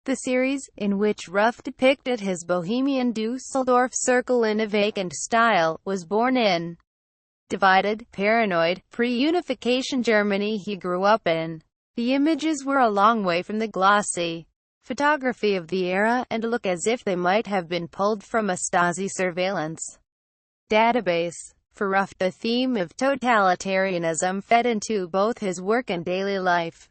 The series, in which Ruff depicted his bohemian Dusseldorf circle in a vacant style, was born in divided, paranoid, pre-unification Germany he grew up in. The images were a long way from the glossy photography of the era, and look as if they might have been pulled from a Stasi surveillance database. For Ruff, the theme of totalitarianism fed into both his work and daily life.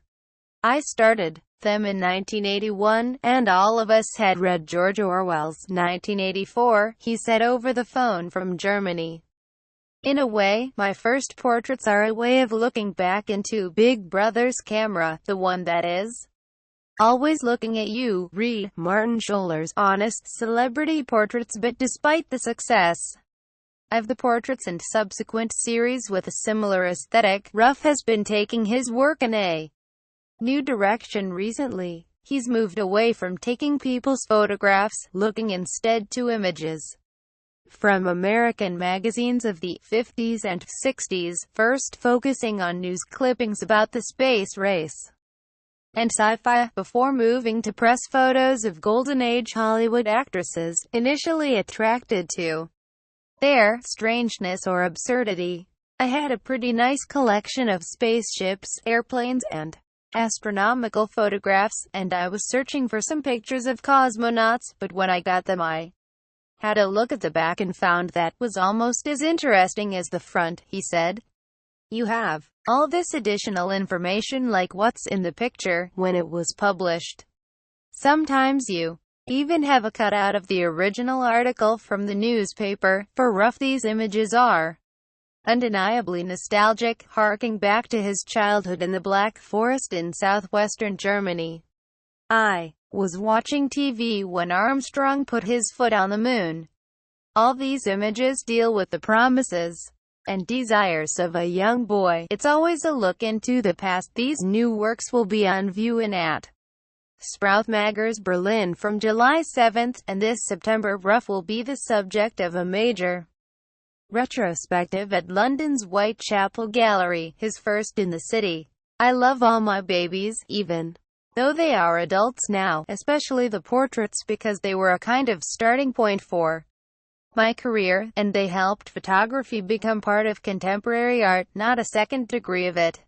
"I started them in 1981, and all of us had read George Orwell's 1984, he said over the phone from Germany. In a way, my first portraits are a way of looking back into Big Brother's camera, the one that is always looking at you." Read Martin Schuller's honest celebrity portraits. But despite the success of the portraits and subsequent series with a similar aesthetic, Ruff has been taking his work in a new direction recently. He's moved away from taking people's photographs, looking instead to images from American magazines of the 50s and 60s, first focusing on news clippings about the space race and sci-fi, before moving to press photos of Golden Age Hollywood actresses, initially attracted to their strangeness or absurdity. "I had a pretty nice collection of spaceships, airplanes, and astronomical photographs, and I was searching for some pictures of cosmonauts, but when I got them I had a look at the back and found that was almost as interesting as the front," he said. "You have all this additional information like what's in the picture when it was published. Sometimes you even have a cutout of the original article from the newspaper." For Ruff, these images are undeniably nostalgic, harking back to his childhood in the Black Forest in southwestern Germany. "I was watching TV when Armstrong put his foot on the moon." All these images deal with the promises and desires of a young boy. It's always a look into the past. These new works will be on view in at Sprouthmagers Berlin from July 7th, and this September Ruff will be the subject of a major retrospective at London's Whitechapel Gallery, his first in the city. "I love all my babies, even though they are adults now, especially the portraits, because they were a kind of starting point for my career, and they helped photography become part of contemporary art, not a second degree of it."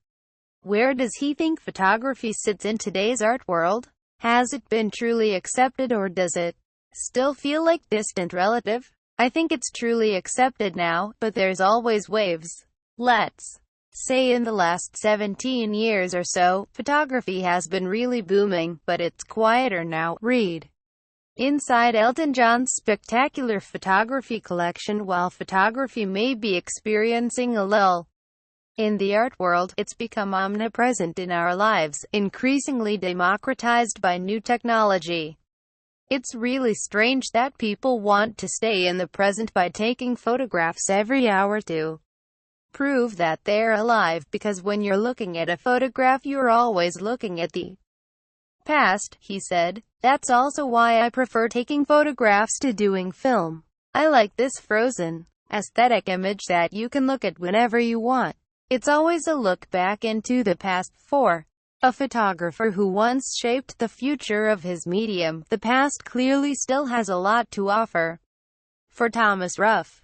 Where does he think photography sits in today's art world? Has it been truly accepted, or does it still feel like distant relative? "I think it's truly accepted now, but there's always waves. Let's say in the last 17 years or so, photography has been really booming, but it's quieter now." Read inside Elton John's spectacular photography collection. While photography may be experiencing a lull in the art world, it's become omnipresent in our lives, increasingly democratized by new technology. It's really strange that people want to stay in the present by taking photographs every hour to prove that they're alive, because when you're looking at a photograph you're always looking at the past, he said. "That's also why I prefer taking photographs to doing film. I like this frozen, aesthetic image that you can look at whenever you want. It's always a look back into the past." For a photographer who once shaped the future of his medium, the past clearly still has a lot to offer. For Thomas Ruff,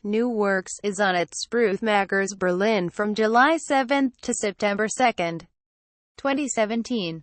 New Works is on at Sprouthmagers Berlin from July 7th to September 2nd, 2017.